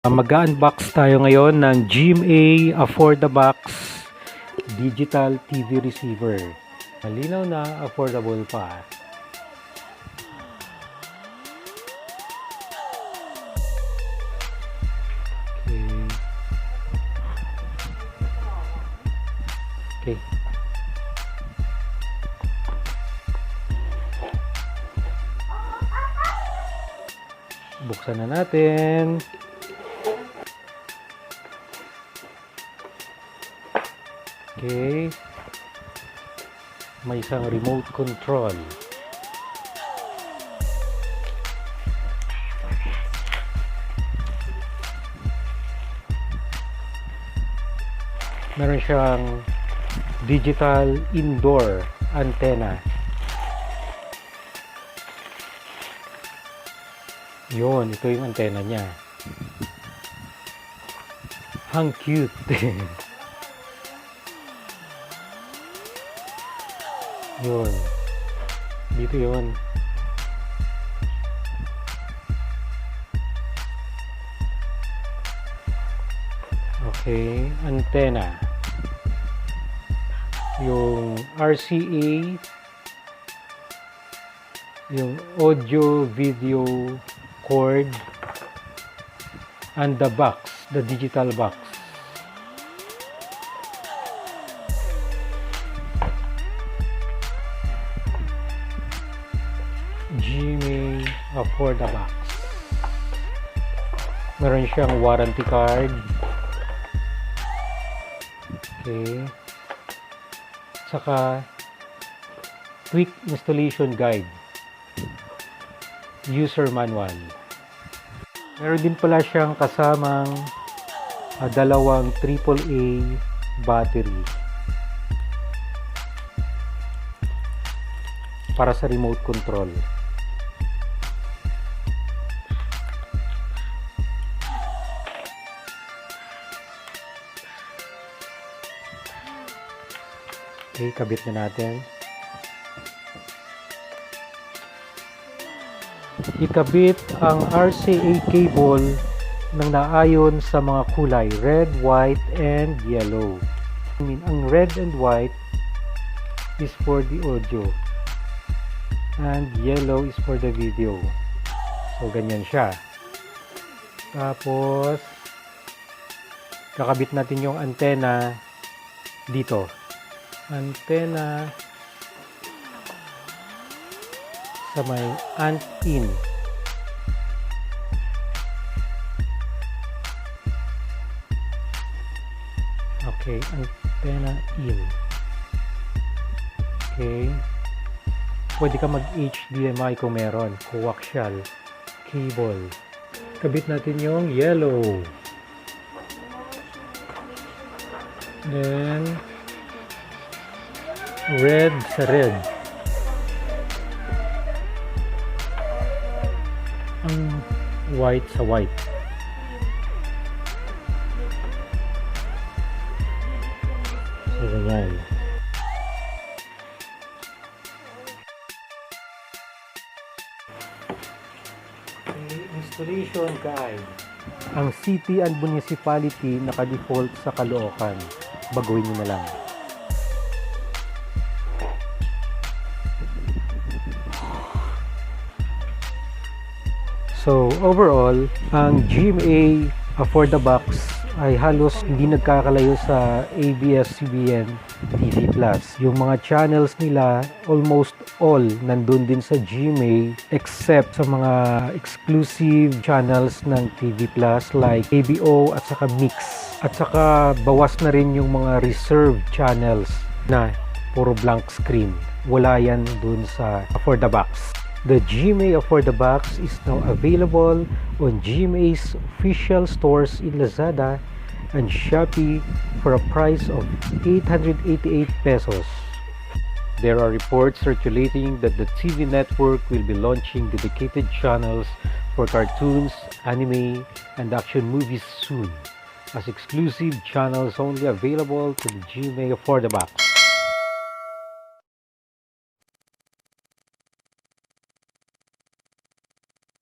Mag-unbox tayo ngayon ng GMA Affordabox Digital TV Receiver. Malinaw na, affordable pa. Okay. Buksan na natin. Okay. May isang remote control. Meron siyang digital indoor antenna. Yun, ito yung antenna niya. Ang cute. Yun. Dito yun. Okay. Antenna. Yung RCA. Yung audio video cord. And the box. The digital box. GMA Affordabox. Meron siyang warranty card. Okay. Saka quick installation guide. User manual. Meron din pala siyang kasamang dalawang AAA battery para sa remote control. Okay, kabit na natin. Ikabit ang RCA cable ng naayon sa mga kulay red, white, and yellow. Ang red and white is for the audio and yellow is for the video. So, ganyan siya. Tapos, kakabit natin yung antenna dito. Antenna sa may ant-in. Okay, antenna in. Okay. Pwede ka mag-HDMI kung meron. Coaxial cable. Kabit natin yung yellow. Then, red sa red. Ang white sa white. So, ganyan. Installation guide. Ang city and municipality naka-default sa Caloocan. Baguhin nyo na lang. So, overall, ang GMA Affordabox ay halos hindi nagkakalayo sa ABS CBN TV Plus. Yung mga channels nila, almost all nandun din sa GMA except sa mga exclusive channels ng TV Plus like ABO at saka MYX. At saka bawas na rin yung mga reserved channels na puro blank screen. Wala yan dun sa Affordabox. The GMA Affordabox is now available on GMA's official stores in Lazada and Shopee for a price of 888 pesos. There are reports circulating that the TV network will be launching dedicated channels for cartoons, anime, and action movies soon, as exclusive channels only available to the GMA Affordabox.